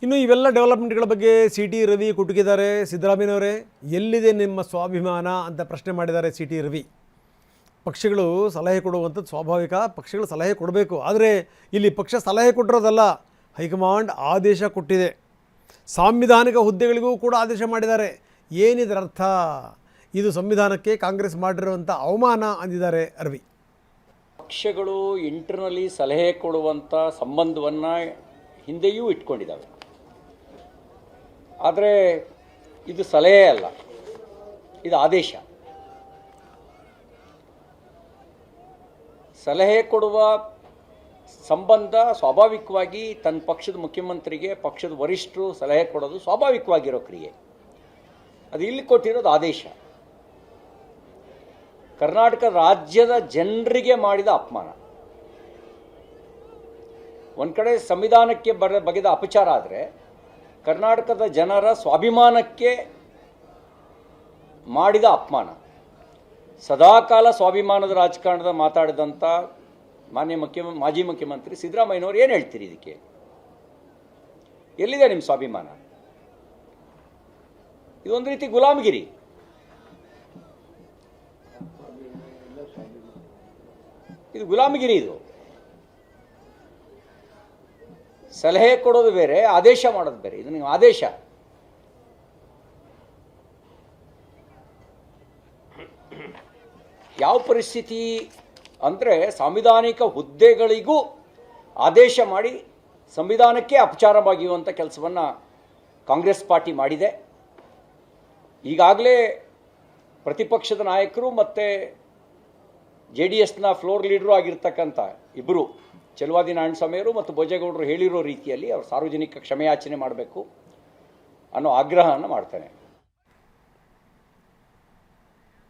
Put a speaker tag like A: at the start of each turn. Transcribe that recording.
A: ಇನ್ನು ಇವೆಲ್ಲ ಡೆವಲಪ್ಮೆಂಟ್ಗಳ ಬಗ್ಗೆ ಸಿ ಟಿ ರವಿ ಕುಟುಕಿದ್ದಾರೆ. ಸಿದ್ದರಾಮಯ್ಯನವರೇ, ಎಲ್ಲಿದೆ ನಿಮ್ಮ ಸ್ವಾಭಿಮಾನ ಅಂತ ಪ್ರಶ್ನೆ ಮಾಡಿದ್ದಾರೆ ಸಿ ಟಿ ರವಿ. ಪಕ್ಷಗಳು ಸಲಹೆ ಕೊಡುವಂಥದ್ದು ಸ್ವಾಭಾವಿಕ, ಪಕ್ಷಗಳು ಸಲಹೆ ಕೊಡಬೇಕು. ಆದರೆ ಇಲ್ಲಿ ಪಕ್ಷ ಸಲಹೆ ಕೊಟ್ಟಿರೋದಲ್ಲ, ಹೈಕಮಾಂಡ್ ಆದೇಶ ಕೊಟ್ಟಿದೆ. ಸಾಂವಿಧಾನಿಕ ಹುದ್ದೆಗಳಿಗೂ ಕೂಡ ಆದೇಶ ಮಾಡಿದ್ದಾರೆ. ಏನಿದರ ಅರ್ಥ? ಇದು ಸಂವಿಧಾನಕ್ಕೆ ಕಾಂಗ್ರೆಸ್ ಮಾಡಿರುವಂಥ ಅವಮಾನ ಅಂದಿದ್ದಾರೆ ರವಿ.
B: ಪಕ್ಷಗಳು ಇಂಟರ್ನಲಿ ಸಲಹೆ ಕೊಡುವಂಥ ಸಂಬಂಧವನ್ನು ಹಿಂದೆಯೂ ಇಟ್ಕೊಂಡಿದ್ದಾವೆ. ಆದರೆ ಇದು ಸಲಹೆ ಅಲ್ಲ, ಇದು ಆದೇಶ. ಸಲಹೆ ಕೊಡುವ ಸಂಬಂಧ ಸ್ವಾಭಾವಿಕವಾಗಿ ತನ್ನ ಪಕ್ಷದ ಮುಖ್ಯಮಂತ್ರಿಗೆ ಪಕ್ಷದ ವರಿಷ್ಠರು ಸಲಹೆ ಕೊಡೋದು ಸ್ವಾಭಾವಿಕವಾಗಿರೋ ಕ್ರಿಯೆ. ಅದು ಇಲ್ಲಿ ಕೊಟ್ಟಿರೋದು ಆದೇಶ. ಕರ್ನಾಟಕ ರಾಜ್ಯದ ಜನರಿಗೆ ಮಾಡಿದ ಅಪಮಾನ. ಒಂದು ಕಡೆ ಸಂವಿಧಾನಕ್ಕೆ ಬಗೆದ ಅಪಚಾರ ಆದರೆ, ಕರ್ನಾಟಕದ ಜನರ ಸ್ವಾಭಿಮಾನಕ್ಕೆ ಮಾಡಿದ ಅಪಮಾನ. ಸದಾಕಾಲ ಸ್ವಾಭಿಮಾನದ ರಾಜಕಾರಣದ ಮಾತಾಡಿದಂಥ ಮಾಜಿ ಮುಖ್ಯಮಂತ್ರಿ ಸಿದ್ದರಾಮಯ್ಯನವರು ಏನು ಹೇಳ್ತೀರಿ ಇದಕ್ಕೆ? ಎಲ್ಲಿದೆ ನಿಮ್ಮ ಸ್ವಾಭಿಮಾನ? ಇದೊಂದು ರೀತಿ ಗುಲಾಮಗಿರಿ. ಇದು ಗುಲಾಮಗಿರಿ. ಇದು ಸಲಹೆ ಕೊಡೋದು ಬೇರೆ, ಆದೇಶ ಮಾಡೋದು ಬೇರೆ. ಇದು ನೀವು ಆದೇಶ. ಯಾವ ಪರಿಸ್ಥಿತಿ ಅಂದರೆ, ಸಾಂವಿಧಾನಿಕ ಹುದ್ದೆಗಳಿಗೂ ಆದೇಶ ಮಾಡಿ ಸಂವಿಧಾನಕ್ಕೆ ಅಪಚಾರ ಬಗೆಯುವಂಥ ಕೆಲಸವನ್ನು ಕಾಂಗ್ರೆಸ್ ಪಾರ್ಟಿ ಮಾಡಿದೆ. ಈಗಾಗಲೇ ಪ್ರತಿಪಕ್ಷದ ನಾಯಕರು ಮತ್ತು JDSನ ಫ್ಲೋರ್ ಲೀಡರು ಆಗಿರ್ತಕ್ಕಂಥ ಇಬ್ಬರು, ಚೆಲುವಾದಿ ನಾರಾಯಣಸ್ವಾಮಿಯವರು ಮತ್ತು ಭೋಜೇಗೌಡರು ಹೇಳಿರೋ ರೀತಿಯಲ್ಲಿ ಅವರು ಸಾರ್ವಜನಿಕ ಕ್ಷಮೆಯಾಚನೆ ಮಾಡಬೇಕು ಅನ್ನೋ ಆಗ್ರಹವನ್ನು ಮಾಡ್ತಾನೆ.